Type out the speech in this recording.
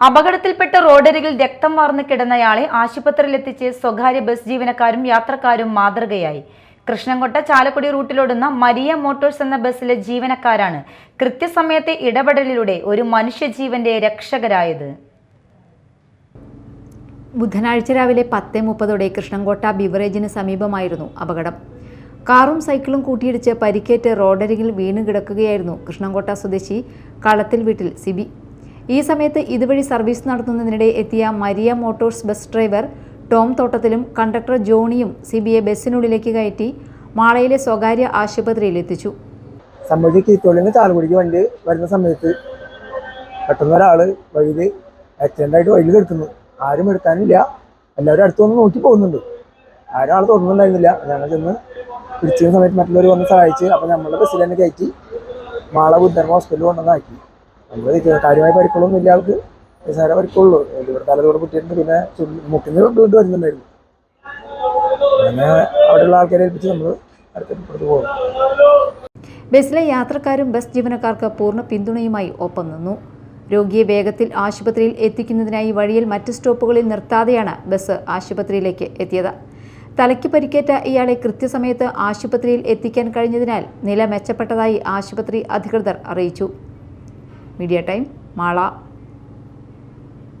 അപകടത്തിൽപ്പെട്ട റോഡരികിൽ രക്തം വാർന്നു കിടന്നയാളെ ആശുപത്രിയിലെത്തിച്ച് സ്വകാര്യ ബസ് ജീവനക്കാരും യാത്രക്കാരും മാതൃകയായി. കൃഷ്ണൻകൊട്ട ചാലക്കുടി റൂട്ടിലോടുന്ന മരിയ മോട്ടോഴ്സ് എന്ന ബസ്സിലെ ജീവനക്കാരാണ് കൃത്യസമയത്തെ ഇടപെടലിലൂടെ ഒരു മനുഷ്യജീവന്റെ രക്ഷകരായത്. ബുധനാഴ്ച രാവിലെ 10:30 കൃഷ്ണൻകൊട്ട ബിവറേജിന് സമീപമായിരുന്നു അപകടം. കാറും സൈക്കിളും കൂട്ടിയിടിച്ച് പരിക്കേറ്റ് റോഡരികിൽ വീണ് കിടക്കുകയായിരുന്നു കൃഷ്ണൻകൊട്ട സ്വദേശി കളത്തിൽ വീട്ടിൽ സിബി. ഈ സമയത്ത് ഇതുവഴി സർവീസ് നടത്തുന്നതിനിടെ എത്തിയ Maria Motors bus driver Tom തോട്ടത്തിലും കണ്ടക്ടർ ജോണിയും സിബിയെ ബസ്സിനുള്ളിലേക്ക് കയറ്റി മാളയിലെ സ്വകാര്യ ആശുപത്രിയിൽ എത്തിച്ചു. സംഭവിച്ച് ചാലക്കുടിക്ക് വണ്ടി വരുന്ന സമയത്ത് പെട്ടെന്ന് ഒരാൾ വഴിയിൽ ആക്സിഡൻ്റായിട്ട് വഴിയിൽ കിടക്കുന്നു. ആരും എടുക്കാനില്ല, എല്ലാവരും അടുത്തൊന്ന് നോക്കി പോകുന്നുണ്ട്. ആരും ആൾ തുറന്നുണ്ടായിരുന്നില്ല. ഞങ്ങൾ ചെന്ന് പിടിച്ചിരുന്ന സമയത്ത് മറ്റുള്ളവർ വന്ന് സഹായിച്ച് അപ്പോൾ നമ്മുടെ ബസ്സിൽ തന്നെ കയറ്റി മാള ബുദ്ധർമ്മ ഹോസ്പിറ്റലിൽ കൊണ്ടുവന്നാക്കി. നമ്മൾ കാര്യമായ പരിക്കുകളൊന്നും ഇല്ല, ആൾക്ക് നിസ്സാര പരിക്കുള്ളൂ. ഇവിടെ തലതോട് പൊട്ടിയിട്ടുണ്ട്, പിന്നെ മുക്കിന് വീണ്ടും വരുന്നുണ്ടായിരുന്നു. അങ്ങനെ അവിടെയുള്ള ആൾക്കാരെ ഏൽപ്പിച്ച് നമ്മൾ അടുത്തടുത്ത് പോകും. ബസ്സിലെ യാത്രക്കാരും ബസ് ജീവനക്കാർക്ക് പൂർണ്ണ പിന്തുണയുമായി ഒപ്പം നിന്നു. രോഗിയെ വേഗത്തിൽ ആശുപത്രിയിൽ എത്തിക്കുന്നതിനായി വഴിയിൽ മറ്റ് സ്റ്റോപ്പുകളിൽ നിർത്താതെയാണ് ബസ് ആശുപത്രിയിലേക്ക് എത്തിയത്. തലയ്ക്ക് പരിക്കേറ്റ ഇയാളെ കൃത്യസമയത്ത് ആശുപത്രിയിൽ എത്തിക്കാൻ കഴിഞ്ഞതിനാൽ നില മെച്ചപ്പെട്ടതായി ആശുപത്രി അധികൃതർ അറിയിച്ചു. Media time, Mala.